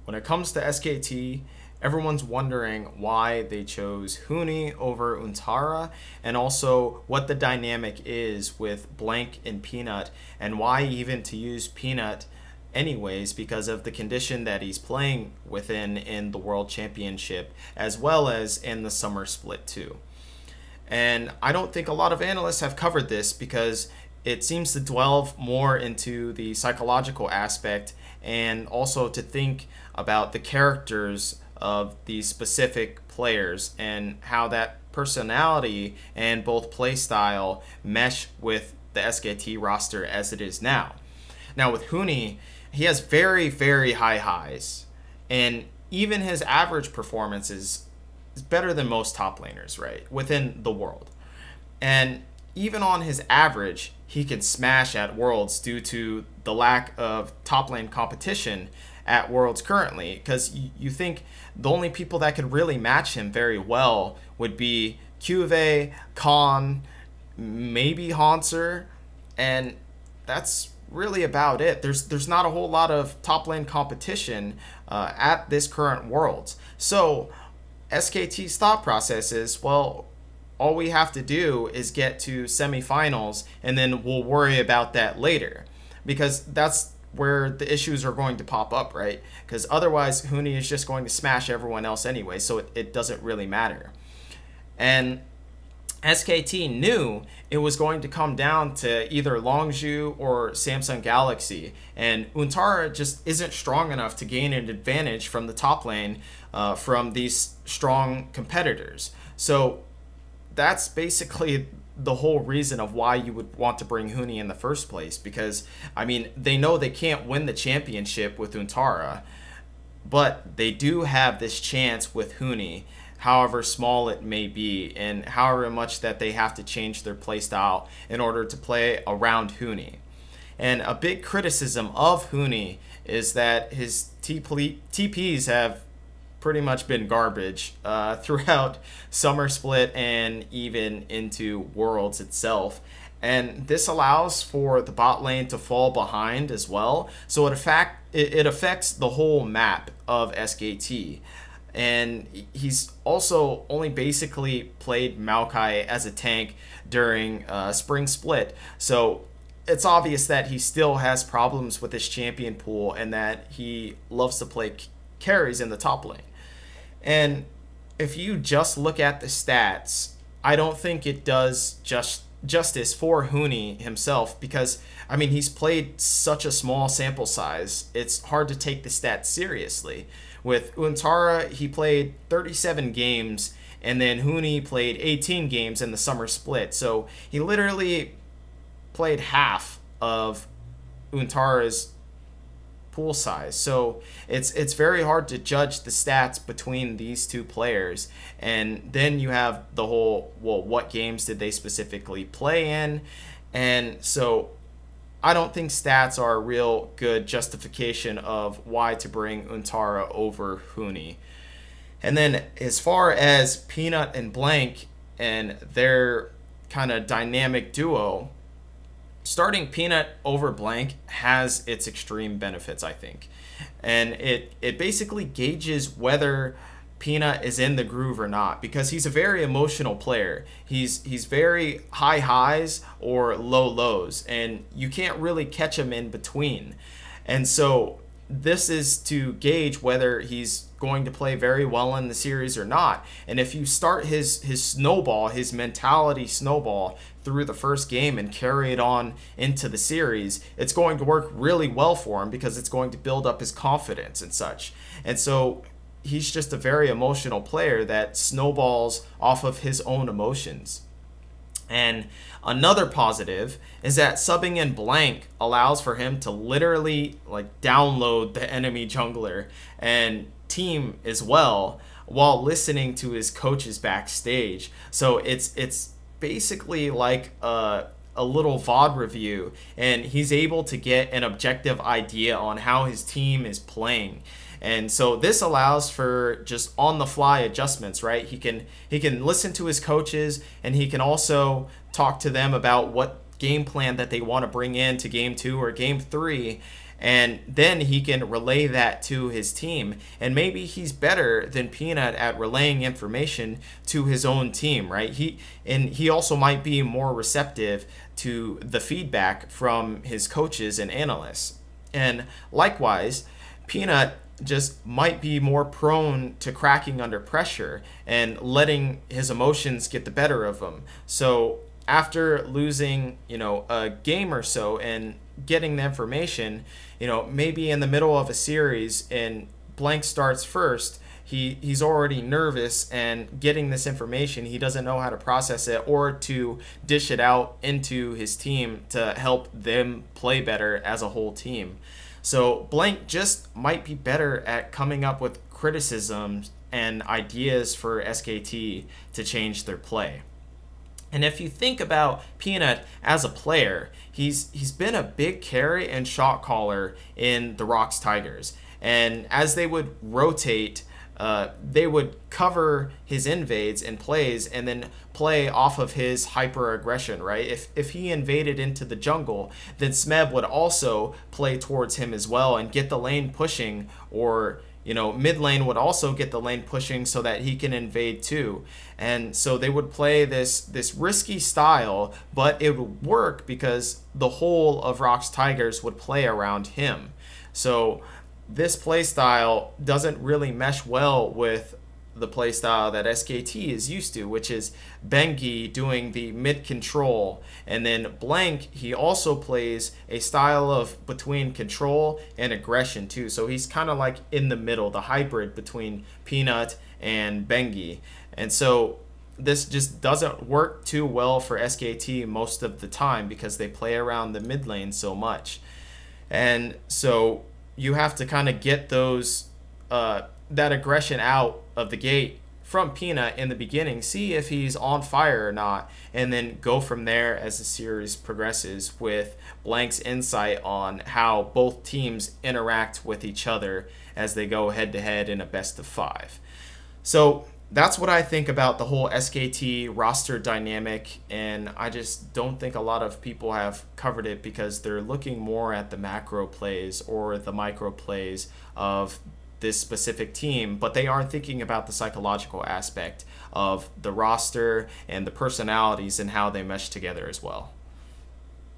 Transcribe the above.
when it comes to SKT, everyone's wondering why they chose Huni over Unatara, and also what the dynamic is with Blank and Peanut, and why even to use Peanut anyways, because of the condition that he's playing within in the World Championship, as well as in the Summer Split too. And I don't think a lot of analysts have covered this because it seems to delve more into the psychological aspect and also to think about the characters of these specific players and how that personality and both play style mesh with the SKT roster as it is now. Now with Huni, he has very, very high highs, and even his average performance is better than most top laners, right, within the world. And even on his average, he can smash at Worlds due to the lack of top lane competition at Worlds currently, because you think the only people that could really match him very well would be Cuve, Khan, maybe Hanser, and that's really about it. There's not a whole lot of top lane competition at this current Worlds. So SKT's thought process is, well, all we have to do is get to semifinals and then we'll worry about that later, because that's where the issues are going to pop up, right? Because otherwise Huni is just going to smash everyone else anyway, so it doesn't really matter. And SKT knew it was going to come down to either Longzhu or Samsung Galaxy, and Unatara just isn't strong enough to gain an advantage from the top lane from these strong competitors. So that's basically the whole reason of why you would want to bring Huni in the first place, because I mean, they know they can't win the championship with Unatara, but they do have this chance with Huni, however small it may be, and however much that they have to change their playstyle in order to play around Huni. And a big criticism of Huni is that his TPs have pretty much been garbage throughout Summer Split and even into Worlds itself. And this allows for the bot lane to fall behind as well. So it affects the whole map of SKT. And he's also only basically played Maokai as a tank during Spring Split. So it's obvious that he still has problems with his champion pool and that he loves to play carries in the top lane. And if you just look at the stats, I don't think it does justice for Huni himself, because I mean, he's played such a small sample size. It's hard to take the stats seriously. With Unatara, he played 37 games, and then Huni played 18 games in the Summer Split. So he literally played half of Unatara's pool size. So it's very hard to judge the stats between these two players. And then you have the whole, well, what games did they specifically play in? And so I don't think stats are a real good justification of why to bring Unatara over Huni. And then as far as Peanut and Blank and their kind of dynamic duo, starting Peanut over Blank has its extreme benefits, I think. And it basically gauges whether Peanut is in the groove or not, because he's a very emotional player. He's very high highs or low lows, and you can't really catch him in between. And so this is to gauge whether he's going to play very well in the series or not. And if you start his snowball, his mentality snowball through the first game and carry it on into the series, it's going to work really well for him, because it's going to build up his confidence and such. And so he's just a very emotional player that snowballs off of his own emotions. And another positive is that subbing in Blank allows for him to literally like download the enemy jungler and team as well while listening to his coaches backstage. So it's basically like a little VOD review, and he's able to get an objective idea on how his team is playing. And so this allows for just on-the-fly adjustments, right? He can listen to his coaches, and he can also talk to them about what game plan that they want to bring in to game 2 or game 3. And then he can relay that to his team. And maybe he's better than Peanut at relaying information to his own team, right? He also might be more receptive to the feedback from his coaches and analysts. And likewise, Peanut just might be more prone to cracking under pressure and letting his emotions get the better of him. So after losing, a game or so and getting the information, maybe in the middle of a series and blank starts first, he's already nervous and getting this information. He doesn't know how to process it or to dish it out into his team to help them play better as a whole team. So blank just might be better at coming up with criticisms and ideas for SKT to change their play. And if you think about Peanut as a player, he's been a big carry and shot caller in the Rocks Tigers. And as they would rotate, they would cover his invades and plays and then play off of his hyper aggression, right? If he invaded into the jungle, then Smeb would also play towards him as well and get the lane pushing, or mid lane would also get the lane pushing so that he can invade too. And so they would play this risky style, but it would work because the whole of Rocks Tigers would play around him. So this play style doesn't really mesh well with the play style that SKT is used to, which is Bengi doing the mid control, and then blank, he also plays a style of between control and aggression too. So he's kind of like in the middle, the hybrid between Peanut and Bengi. And so this just doesn't work too well for SKT most of the time because they play around the mid lane so much. And so you have to kind of get those that aggression out of the gate from Peanut in the beginning, see if he's on fire or not, and then go from there as the series progresses with Blank's insight on how both teams interact with each other as they go head to head in a best of 5. So that's what I think about the whole SKT roster dynamic, and I just don't think a lot of people have covered it because they're looking more at the macro plays or the micro plays of this specific team, but they aren't thinking about the psychological aspect of the roster and the personalities and how they mesh together as well.